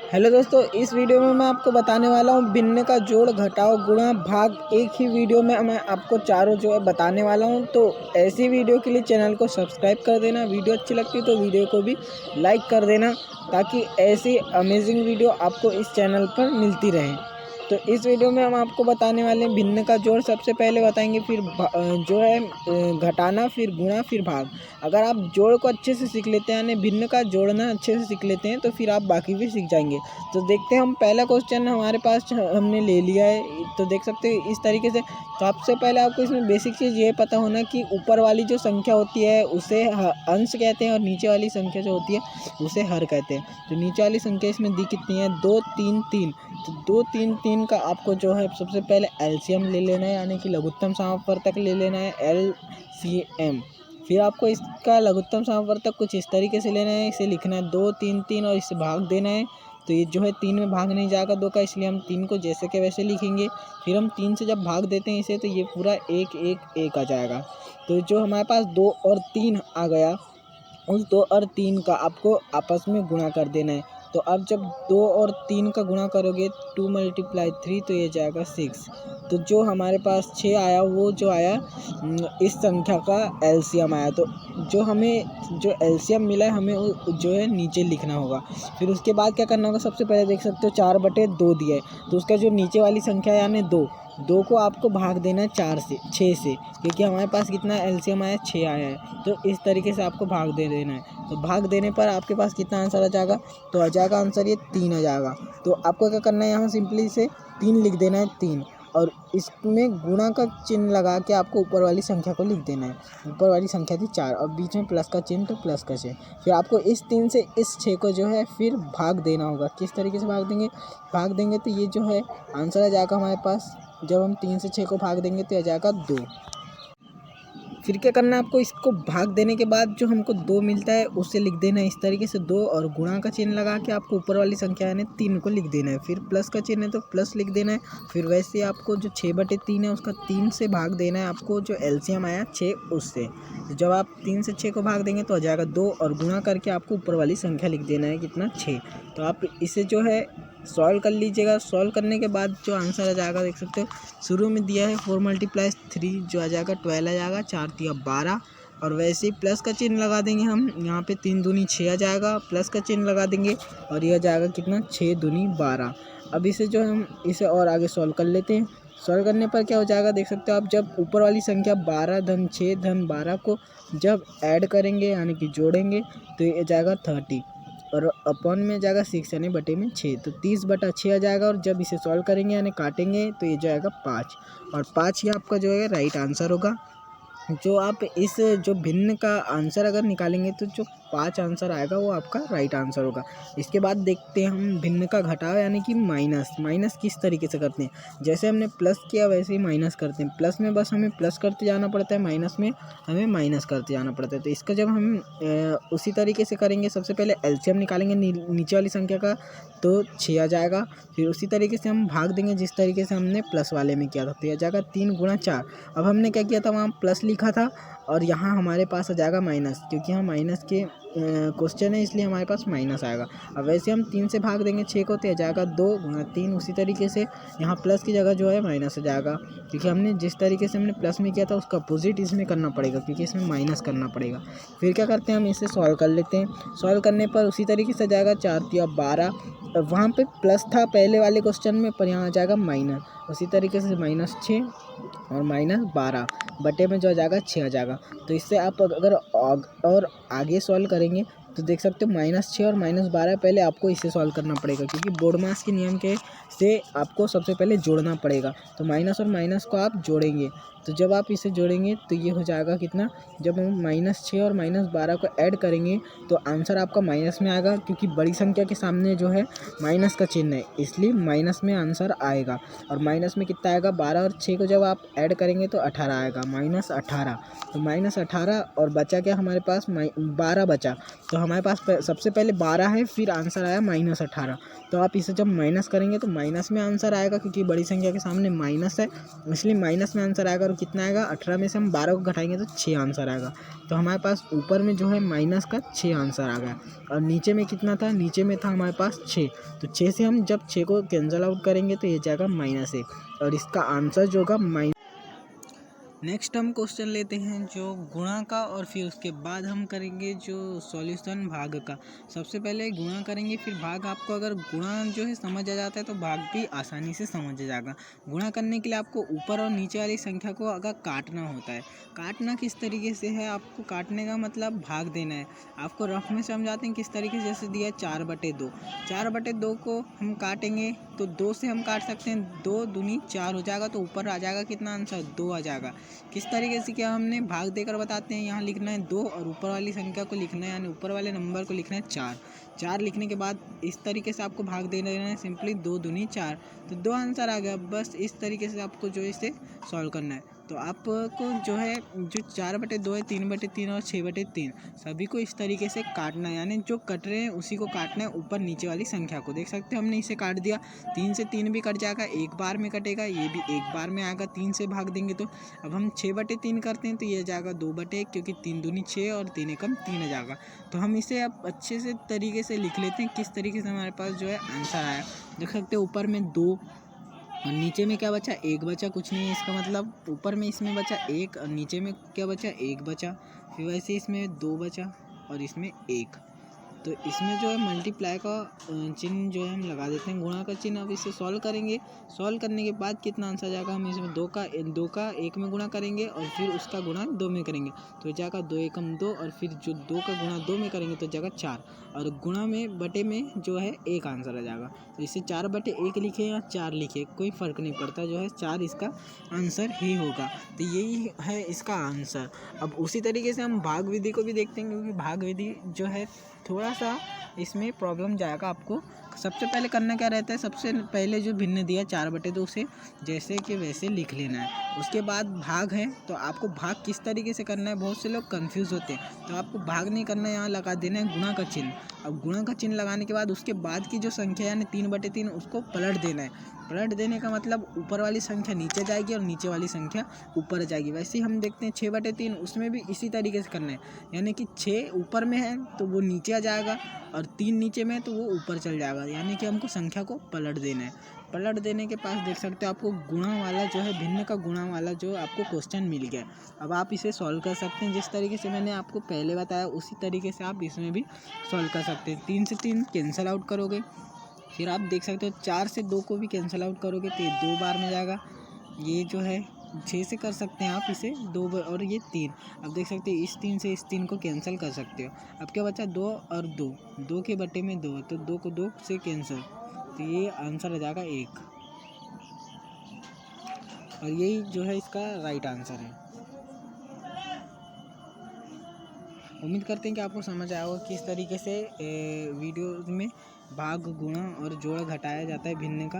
Hello दोस्तों, इस video में मैं आपको बताने वाला हूँ भिन्न का जोड़ घटाओ गुणा भाग। एक ही वीडियो में मैं आपको चारों जो है बताने वाला हूँ। तो ऐसी वीडियो के लिए चैनल को सब्सक्राइब कर देना। वीडियो अच्छी लगती है तो वीडियो को भी लाइक कर देना, ताकि ऐसी अमेजिंग वीडियो आपको इस चैनल पर मिलती रहे। तो इस वीडियो में हम आपको बताने वाले हैं भिन्न का जोड़ सबसे पहले बताएंगे, फिर जो है घटाना, फिर गुणा, फिर भाग। अगर आप जोड़ को अच्छे से सीख लेते हैं, यानी भिन्न का जोड़ना अच्छे से सीख लेते हैं, तो फिर आप बाकी भी सीख जाएंगे। तो देखते हैं, हम पहला क्वेश्चन हमारे पास हमने ले लिया है। तो देख सकते हैं इस तरीके से। तो सबसे पहले आपको इसमें बेसिक चीज़ ये पता होना कि ऊपर वाली जो संख्या होती है उसे अंश कहते हैं, और नीचे वाली संख्या जो होती है उसे हर कहते हैं। तो नीचे वाली संख्या इसमें दी कितनी है? 2 3 3। तो 2 3 3 का आपको जो है सबसे पहले एलसीएम ले लेना है, यानी कि लघुत्तम समापवर्तक ले लेना है, एलसीएम। फिर आपको इसका लघुत्तम समापवर्तक कुछ इस तरीके से लेना है, इसे लिखना है 2 3 3 और इसे भाग देना है। तो ये जो है 3 में भाग नहीं जाएगा 2 का, इसलिए हम 3 को जैसे के वैसे लिखेंगे। फिर हम 3 से जब भाग देते हैं इसे, तो ये पूरा 1 1 1 आ जाएगा। तो जो हमारे पास 2 और 3 आ गया, उस 2 और 3 का आपको आपस में गुणा कर देना है। तो अब जब 2 और 3 का गुणा करोगे, 2 × 3, तो ये जाएगा 6। तो जो हमारे पास 6 आया, वो जो आया इस संख्या का एलसीएम आया। तो जो हमें जो एलसीएम मिला है, हमें जो है नीचे लिखना होगा। फिर उसके बाद क्या करना होगा? सबसे पहले देख सकते हो 4/2 दिया है, तो उसका जो नीचे वाली संख्या है यानी 2 को आपको भाग देना है 6 से, क्योंकि हमारे पास कितना एलसीएम आया? 6 आया है। तो इस तरीके से आपको भाग दे देना है। तो भाग देने पर आपके पास कितना आंसर आ जाएगा? तो आ जाएगा आंसर ये 3 आ जाएगा। तो आपको क्या करना है? यहाँ सिंपली से 3 लिख देना है, 3, और इसमें गुणा का चिन्ह लगा के आपको ऊपर वाली संख्या को लिख देना है। ऊपर वाली संख्या थी 4 और बीच में प्लस का चिन्ह, तो प्लस का 6। फिर आपको इस 3 से इस 6 को जो है फिर भाग देना होगा। किस तरीके से भाग देंगे? भाग देंगे तो ये जो है आंसर आ जाएगा हमारे पास। जब हम 3 से 6 को भाग देंगे तो आ जाएगा 2। फिर क्या करना है आपको? इसको भाग देने के बाद जो हमको 2 मिलता है उसे लिख देना है इस तरीके से 2, और गुणा का चिन्ह लगा के आपको ऊपर वाली संख्या यानी 3 को लिख देना है। फिर प्लस का चिन्ह है तो प्लस लिख देना है। फिर वैसे आपको जो 6/3 है उसका 3 से भाग देना है आपको, जो एलसीएम आया 6 उससे। तो जब आप 3 से 6 को भाग देंगे तो आ जाएगा 2, और गुणा करके आपको ऊपर वाली संख्या लिख देना है कितना? 6। तो आप इसे जो है सॉल्व कर लीजिएगा। सॉल्व करने के बाद जो आंसर आ जाएगा देख सकते हो, शुरू में दिया है 4 × 3 जो आ जाएगा 12 आ जाएगा, 4 × 3 = 12। और वैसे ही प्लस का चिन्ह लगा देंगे हम यहाँ पे, 3 दूनी 6 आ जाएगा, प्लस का चिन्ह लगा देंगे और ये आ जाएगा कितना? 6 दूनी 12। अब इसे जो हम इसे और आगे सॉल्व कर लेते हैं। सॉल्व करने पर क्या हो जाएगा देख सकते हो आप, जब ऊपर वाली संख्या 12 धन 6 धन 12 को जब ऐड करेंगे यानी कि जोड़ेंगे, तो ये जाएगा 30, और अपॉन में जाएगा 6 यानी बटे में 6, तो 30/6 आ जाएगा। और जब इसे सॉल्व करेंगे यानी काटेंगे तो ये जाएगा 5, और 5 ही आपका जो है राइट आंसर होगा। जो आप इस जो भिन्न का आंसर अगर निकालेंगे तो जो 5 आंसर आएगा वो आपका राइट आंसर होगा। इसके बाद देखते हैं हम भिन्न का घटाव यानी कि माइनस किस तरीके से करते हैं। जैसे हमने प्लस किया वैसे ही माइनस करते हैं। प्लस में बस हमें प्लस करते जाना पड़ता है, माइनस में हमें माइनस करते जाना पड़ता है। तो इसका जब हम उसी तरीके से करेंगे, सबसे पहले एलसीएम निकालेंगे नीचे वाली संख्या का, तो 6 आ जाएगा। फिर उसी तरीके से हम भाग देंगे जिस तरीके से हमने प्लस वाले में किया था, तो यह आ जाएगा 3 × 4। अब हमने क्या किया था? वहाँ प्लस लिखा था और यहाँ हमारे पास आ जाएगा माइनस, क्योंकि यहाँ माइनस के क्वेश्चन है इसलिए हमारे पास माइनस आएगा। अब वैसे हम 3 से भाग देंगे 6 को, तो आ जाएगा 2 × 3। उसी तरीके से यहाँ प्लस की जगह जो है माइनस आ जाएगा, क्योंकि हमने जिस तरीके से हमने प्लस में किया था उसका अपोजिट इसमें करना पड़ेगा, क्योंकि इसमें माइनस करना पड़ेगा। फिर क्या करते हैं? हम इसे सॉल्व कर लेते हैं। सॉल्व करने पर उसी तरीके से आ जाएगा 4 × 3 = 12। वहाँ पे प्लस था पहले वाले क्वेश्चन में, पर यहाँ आ जाएगा माइनस। उसी तरीके से -6 और -12 बटे में जो आ जाएगा 6 आ जाएगा। तो इससे आप अगर और आगे सॉल्व करेंगे तो देख सकते हो -6 और -12 पहले आपको इसे सॉल्व करना पड़ेगा, क्योंकि बोर्ड मास के नियम के से आपको सबसे पहले जोड़ना पड़ेगा। तो माइनस और माइनस को आप जोड़ेंगे, तो जब आप इसे जोड़ेंगे तो ये हो जाएगा कितना? जब हम -6 और -12 को ऐड करेंगे तो आंसर आपका माइनस में आएगा, क्योंकि बड़ी संख्या के सामने जो है माइनस का चिन्ह है, इसलिए माइनस में आंसर आएगा। और माइनस में कितना आएगा? 12 और 6 को जब आप ऐड करेंगे तो 18 आएगा, -18। तो -18 और बचा क्या हमारे पास? 12 बचा। तो हमारे पास सबसे पहले 12 है, फिर आंसर आया -18। तो आप इसे जब माइनस करेंगे तो माइनस में आंसर आएगा, क्योंकि बड़ी संख्या के सामने माइनस है, इसलिए माइनस में आंसर आएगा। और कितना आएगा, 18 में से हम 12 को घटाएंगे तो 6 आंसर आएगा। तो हमारे पास ऊपर में जो है माइनस का 6 आंसर आ गया। और नीचे में कितना था, नीचे में था हमारे पास 6। तो 6 से हम जब 6 को कैंसिल आउट करेंगे तो ये जाएगा -1, और इसका आंसर जो होगा नेक्स्ट हम क्वेश्चन लेते हैं जो गुणा का, और फिर उसके बाद हम करेंगे जो सॉल्यूशन भाग का। सबसे पहले गुणा करेंगे, फिर भाग। आपको अगर गुणा जो है समझ आ जाता है तो भाग भी आसानी से समझ आ जाएगा। गुणा करने के लिए आपको ऊपर और नीचे वाली संख्या को अगर काटना होता है, काटना किस तरीके से है, आपको काटने का मतलब भाग देना है। आपको रफ में समझाते हैं किस तरीके से, जैसे दिया है 4/2। 4/2 को हम काटेंगे तो 2 से हम काट सकते हैं, 2 दूनी 4 हो जाएगा, तो ऊपर आ जाएगा कितना आंसर, 2 आ जाएगा। किस तरीके से क्या हमने भाग देकर बताते हैं, यहाँ लिखना है 2 और ऊपर वाली संख्या को लिखना है, यानी ऊपर वाले नंबर को लिखना है 4। 4 लिखने के बाद इस तरीके से आपको भाग दे देना है, सिंपली 2 दूनी 4, तो 2 आंसर आ गया। बस इस तरीके से आपको जो इसे सॉल्व करना है। तो आपको जो है जो 4/2 है, 3/3 और 6/3 सभी को इस तरीके से काटना है, यानी जो कट रहे हैं उसी को काटना है, ऊपर नीचे वाली संख्या को। देख सकते हो हमने इसे काट दिया, 3 से 3 भी कट जाएगा, एक बार में कटेगा, ये भी एक बार में आएगा, 3 से भाग देंगे तो। अब हम 6/3 करते हैं तो ये जाएगा 2/1, क्योंकि 3 दूनी 6 और 3 एकम 3 आ जाएगा। तो हम इसे अब अच्छे से तरीके से लिख लेते हैं किस तरीके से हमारे पास जो है आंसर आया। देख सकते हो ऊपर में 2 और नीचे में क्या बचा, 1 बचा, कुछ नहीं है इसका मतलब। ऊपर में इसमें बचा 1 और नीचे में क्या बचा, 1 बचा। फिर वैसे इसमें 2 बचा और इसमें 1। तो इसमें जो है मल्टीप्लाई का चिन्ह जो है हम लगा देते हैं, गुणा का चिन्ह। अब इसे सॉल्व करेंगे, सॉल्व करने के बाद कितना आंसर जाएगा, हम इसमें 2 का 1 में गुणा करेंगे और फिर उसका गुणा 2 में करेंगे तो जाएगा 2 एकम 2, और फिर जो 2 का गुणा 2 में करेंगे तो जाएगा 4, और गुणा में बटे में जो है 1 आंसर आ जाएगा। तो इसे 4/1 लिखे या 4 लिखे कोई फ़र्क नहीं पड़ता, जो है 4 इसका आंसर ही होगा। तो यही है इसका आंसर। अब उसी तरीके से हम भाग विधि को भी देखते हैं, क्योंकि भाग विधि जो है थोड़ा सा इसमें प्रॉब्लम जाएगा आपको। सबसे पहले करना क्या रहता है, सबसे पहले जो भिन्न दिया 4/2 से जैसे कि वैसे लिख लेना है। उसके बाद भाग है, तो आपको भाग किस तरीके से करना है, बहुत से लोग कंफ्यूज होते हैं। तो आपको भाग नहीं करना है, यहाँ लगा देना है गुणा का चिन्ह। अब गुणा का चिन्ह लगाने के बाद उसके बाद की जो संख्या यानी 3/3 उसको पलट देना है। पलट देने का मतलब ऊपर वाली संख्या नीचे जाएगी और नीचे वाली संख्या ऊपर जाएगी। वैसे ही हम देखते हैं 6/3, उसमें भी इसी तरीके से करना है, यानी कि 6 ऊपर में है तो वो नीचे आ जाएगा, और 3 नीचे में है तो वो ऊपर चल जाएगा, यानी कि हमको संख्या को पलट देना है। पलट देने के पास देख सकते हो आपको गुणा वाला जो है, भिन्न का गुणा वाला जो आपको क्वेश्चन मिल गया। अब आप इसे सॉल्व कर सकते हैं जिस तरीके से मैंने आपको पहले बताया, उसी तरीके से आप इसमें भी सॉल्व कर सकते हैं। 3 से 3 कैंसिल आउट करोगे, फिर आप देख सकते हो 4 से 2 को भी कैंसिल आउट करोगे तो ये 2 बार में जाएगा। ये जो है 6 से कर सकते हैं आप इसे 2 बार, और ये 3। अब देख सकते हो इस 3 से इस 3 को कैंसिल कर सकते हो। अब क्या बचा, 2 और 2, 2 के बटे में 2, तो 2 को 2 से कैंसिल, तो ये आंसर आ जाएगा 1, और यही जो है इसका राइट आंसर है। उम्मीद करते हैं कि आपको समझ आया होगा किस तरीके से वीडियो में भाग, गुणा और जोड़ घटाया जाता है भिन्न का।